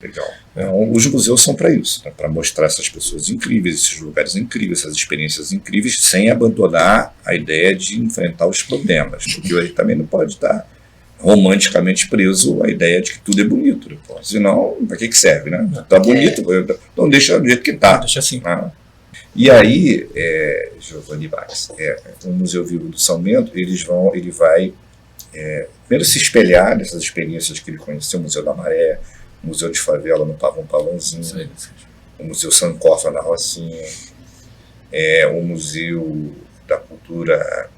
Legal. Então, os museus são para isso, né? Para mostrar essas pessoas incríveis, esses lugares incríveis, essas experiências incríveis, sem abandonar a ideia de enfrentar os problemas, porque hoje também não pode estar romanticamente preso à ideia de que tudo é bonito. Né? Senão, para que serve? Né? Tá bonito, então deixa do jeito que está. Deixa assim. Né? E aí, Giovanni Bax, o Museu Vivo do São Bento, ele vai primeiro se espelhar nessas experiências que ele conheceu, o Museu da Maré, o Museu de Favela no Pavão Pavãozinho, o Museu Sankofa na Rocinha, o Museu da Cultura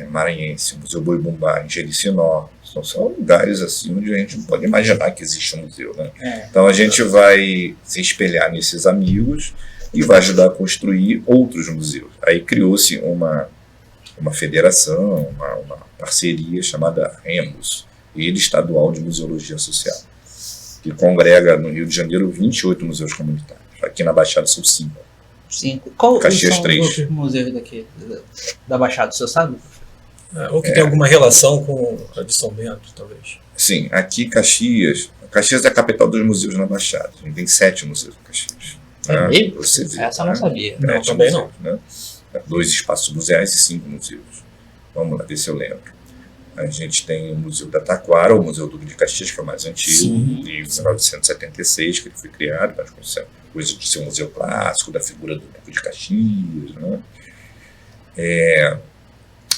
Maranhense, o Museu Boi Bumbá em Jericinó. São lugares assim onde a gente não pode imaginar que existe um museu. Né? Então a gente vai se espelhar nesses amigos e vai ajudar a construir outros museus. Aí criou-se uma federação, uma parceria chamada REMUS, Rede Estadual de Museologia Social, que congrega no Rio de Janeiro 28 museus comunitários. Aqui na Baixada são 5. Qual Caxias são 3. os outros museus daqui, da Baixada, você sabe? Ou que tem alguma relação com a de São Bento, talvez. Sim, aqui Caxias é a capital dos museus na Baixada. A gente tem 7 museus em Caxias. É mesmo? Você vê, Essa eu não sabia. Não, também não. Né? 2 espaços museais e 5 museus. Vamos lá, ver se eu lembro. A gente tem o Museu da Taquara, o Museu Duque de Caxias, que é o mais antigo, de 1976, que ele foi criado, mas com coisa de ser um museu clássico, da figura do Duque de Caxias. Né?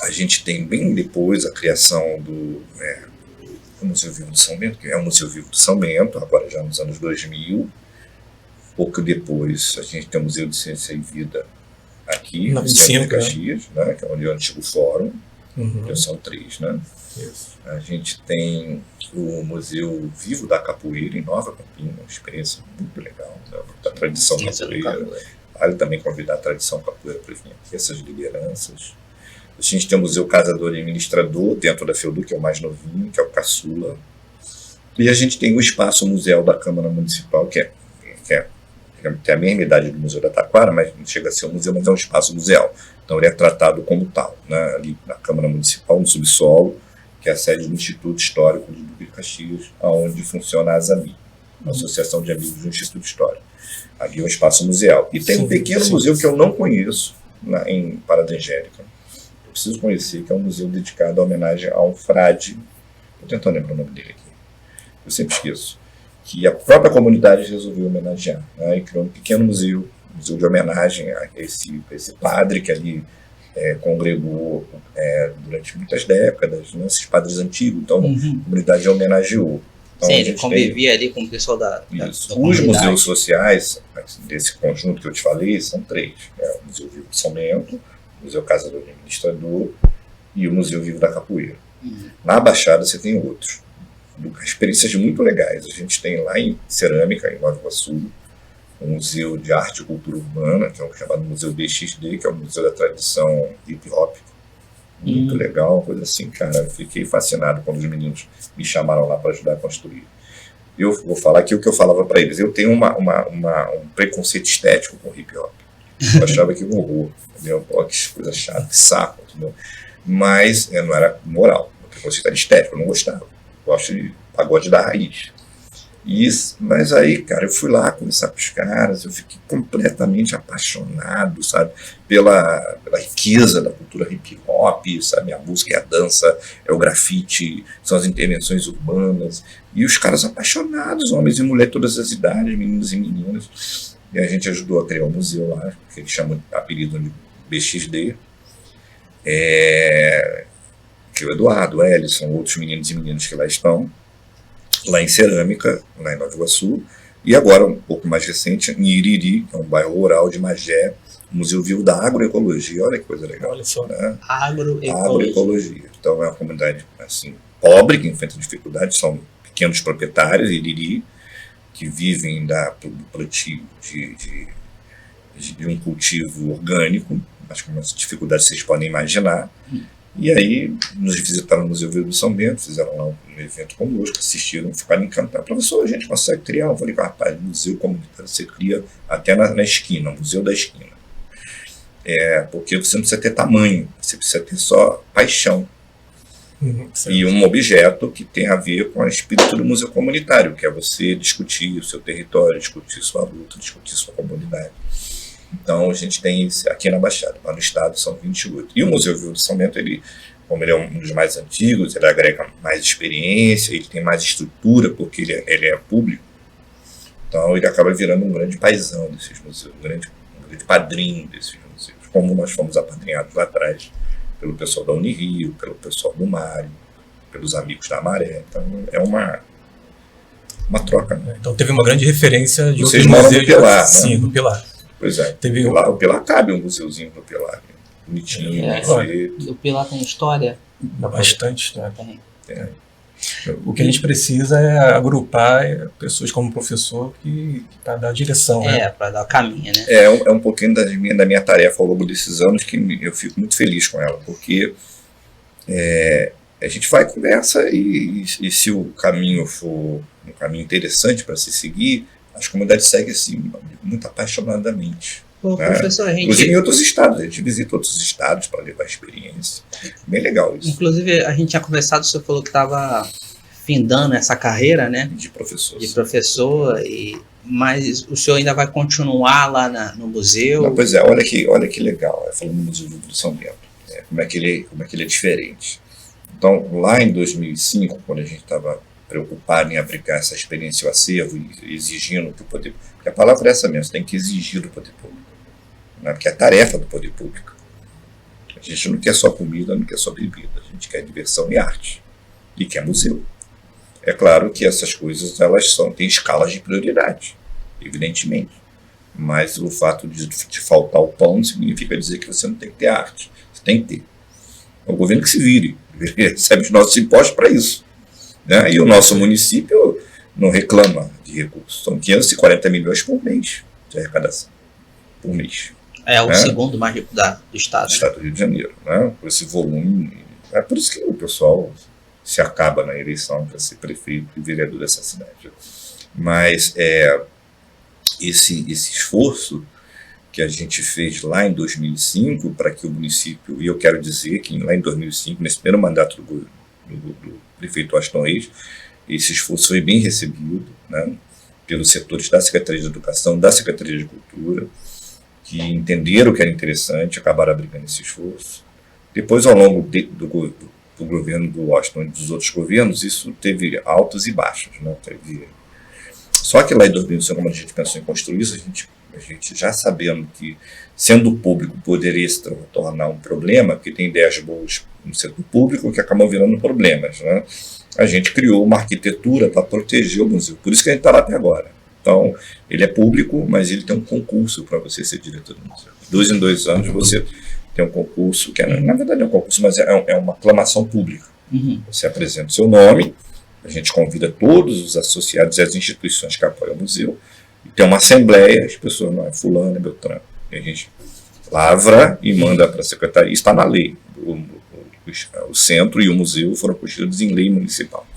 A gente tem bem depois a criação do Museu Vivo do São Bento, que é o Museu Vivo do São Bento, agora já nos anos 2000. Pouco depois a gente tem o Museu de Ciência e Vida aqui, no centro de Caxias, né, que é onde é o antigo fórum, que são 3. Né? Isso. A gente tem o Museu Vivo da Capoeira, em Nova Campina, uma experiência muito legal, né, da tradição capoeira. Vale também convidar a tradição capoeira para vir aqui, essas lideranças. A gente tem o Museu Casador e Administrador, dentro da FEUDU, que é o mais novinho, que é o Caçula. E a gente tem o Espaço Museu da Câmara Municipal, que tem a mesma idade do Museu da Taquara, mas não chega a ser um museu, mas é um espaço museal. Então ele é tratado como tal, né? Ali na Câmara Municipal, no subsolo, que é a sede do Instituto Histórico do Duque de Caxias, onde funciona a ASAMI, a Associação de Amigos do Instituto Histórico. Ali é um espaço museal. E tem um pequeno museu que eu não conheço, em Parada Angélica. Eu preciso conhecer, que é um museu dedicado à homenagem a um frade. Estou tentando lembrar o nome dele aqui. Eu sempre esqueço. Que a própria comunidade resolveu homenagear, né, e criou um pequeno museu de homenagem a esse padre que ali congregou durante muitas décadas, né, esses padres antigos. Então, a comunidade homenageou. Então, sim, ele convivia ali com o pessoal da Os museus sociais desse conjunto que eu te falei são 3. O Museu Vivo de São Bento, o Museu Casa do Administrador e o Museu Vivo da Capoeira. Na Baixada você tem outros. Experiências muito legais. A gente tem lá em Cerâmica, em Nova Iguaçu, um museu de arte e cultura urbana, que é o chamado Museu BXD, que é o Museu da Tradição Hip Hop. Muito legal, coisa assim, cara. Eu fiquei fascinado quando os meninos me chamaram lá para ajudar a construir. Eu vou falar aqui o que eu falava para eles. Eu tenho um preconceito estético com hip hop. Eu achava que horror, entendeu? Pô, que coisa chata, que saco, entendeu? Mas não era moral. O preconceito era estético, eu não gostava. Gosto de pagode da raiz. Mas aí, cara, eu fui lá conversar com os caras, eu fiquei completamente apaixonado, sabe, pela riqueza da cultura hip hop, sabe, a música e a dança, o grafite, são as intervenções urbanas, e os caras apaixonados, homens e mulheres, todas as idades, meninos e meninas, e a gente ajudou a criar um museu lá, que eles chamam de apelido de BXD, que o Eduardo, o Ellison, outros meninos e meninas que lá estão, lá em Cerâmica, lá em Nova Iguaçu, e agora, um pouco mais recente, em Iriri, que é um bairro rural de Magé, o Museu Vivo da Agroecologia. Olha que coisa legal. Olha só. Né? Agroecologia. Então é uma comunidade assim, pobre, que enfrenta dificuldades, são pequenos proprietários, Iriri, que vivem do plantio de um cultivo orgânico, mas com umas dificuldades que vocês podem imaginar. E aí, nos visitaram no Museu Vivo do São Bento, fizeram lá um evento conosco, assistiram, ficaram encantados. Professor, a gente consegue criar? Eu falei, rapaz, museu comunitário você cria até na esquina, o museu da esquina. Porque você não precisa ter tamanho, você precisa ter só paixão. e um objeto que tem a ver com o espírito do museu comunitário, que é você discutir o seu território, discutir sua luta, discutir sua comunidade. Então a gente tem isso aqui na Baixada, mas no estado são 28. E o Museu Vivo do São Bento, como ele é um dos mais antigos, ele agrega mais experiência, ele tem mais estrutura, porque ele é público. Então ele acaba virando um grande paizão desses museus, um grande padrinho desses museus, como nós fomos apadrinhados lá atrás pelo pessoal da Unirio, pelo pessoal do Mário, pelos amigos da Maré. Então é uma troca. Né? Então teve uma grande referência de vocês moram no Pilar, né? Sim, no Pilar. Pois é, o Pilar cabe um museuzinho no Pilar, né? Bonitinho, o Pilar tem história? Bastante história. Tem. O que a gente precisa é agrupar pessoas como professor para dar direção. Para dar o caminho, né? É um pouquinho da minha tarefa ao longo desses anos que eu fico muito feliz com ela, porque a gente vai conversa e se o caminho for um caminho interessante para se seguir, as comunidades seguem assim, muito apaixonadamente. Professor, inclusive em outros estados, a gente visita outros estados para levar experiência. Bem legal isso. Inclusive, a gente tinha conversado, você falou que estava findando essa carreira, né? De professor. Mas o senhor ainda vai continuar lá no museu? Não, pois é, olha que legal, falando do Museu Vivo do São Bento, como é que ele é diferente. Então, lá em 2005, quando a gente estava preocupado em aplicar essa experiência ao acervo e exigindo que o poder... Porque a palavra é essa mesmo, você tem que exigir do poder público. Né? Porque é a tarefa do poder público. A gente não quer só comida, não quer só bebida. A gente quer diversão e arte. E quer museu. É claro que essas coisas têm escalas de prioridade, evidentemente. Mas o fato de faltar o pão não significa dizer que você não tem que ter arte. Você tem que ter. É o governo que se vire. Ele recebe os nossos impostos para isso. Né? E o nosso município não reclama de recursos. São 540 milhões por mês de arrecadação. Por mês. É o segundo mais rico do estado. Do estado do Rio de Janeiro. Né? Com esse volume. É por isso que o pessoal se acaba na eleição para ser prefeito e vereador dessa cidade. Mas esse esforço que a gente fez lá em 2005 para que o município, e eu quero dizer que lá em 2005, nesse primeiro mandato do prefeito Aston Reis, esse esforço foi bem recebido, né, pelos setores da Secretaria de Educação, da Secretaria de Cultura, que entenderam que era interessante, acabaram abrigando esse esforço. Depois, ao longo do governo do Washington e dos outros governos, isso teve altos e baixos. Né? Só que lá em 2005, como a gente pensou em construir isso, a gente já sabendo que, sendo público, poderia se tornar um problema, porque tem ideias boas no setor público que acabam virando problemas. Né? A gente criou uma arquitetura para proteger o museu, por isso que a gente está lá até agora. Então, ele é público, mas ele tem um concurso para você ser diretor do museu. 2 em 2 anos você tem um concurso, que na verdade é um concurso, mas é uma aclamação pública. Uhum. Você apresenta o seu nome, a gente convida todos os associados e as instituições que apoiam o museu, e tem uma assembleia, as pessoas, não é fulano, é Beltrano, e a gente lavra e manda para a secretaria, está na lei. O centro e o museu foram construídos em lei municipal.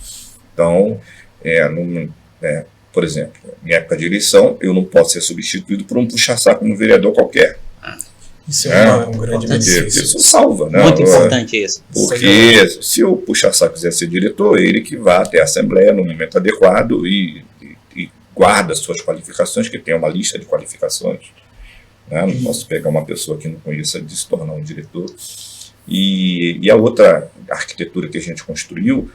Então, por exemplo, em época de eleição, eu não posso ser substituído por um puxa-saco no vereador qualquer. Isso é um grande benefício. Isso salva, né? Muito importante isso. Porque se o puxa-saco quiser ser diretor, ele que vá até a Assembleia no momento adequado e guarda suas qualificações, que tem uma lista de qualificações. Né? Não posso pegar uma pessoa que não conheça de se tornar um diretor. E a outra arquitetura que a gente construiu,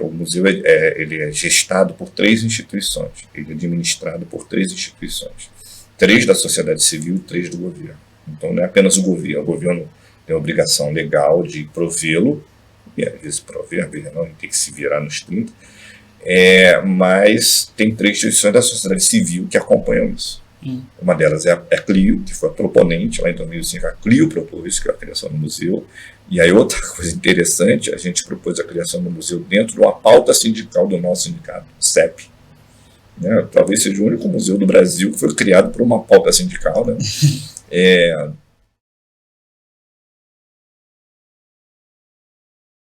o museu ele é gestado por 3 instituições, ele é administrado por 3 instituições, 3 da sociedade civil e 3 do governo. Então não é apenas o governo tem a obrigação legal de provê-lo, e às vezes prover, às vezes não, tem que se virar nos 30, mas tem 3 instituições da sociedade civil que acompanham isso. Uma delas é a Clio, que foi a proponente, lá em 2005 a Clio propôs que é a criação do museu. E aí outra coisa interessante, a gente propôs a criação do museu dentro de uma pauta sindical do nosso sindicato, CEP. Né? Talvez seja o único museu do Brasil que foi criado por uma pauta sindical. Né?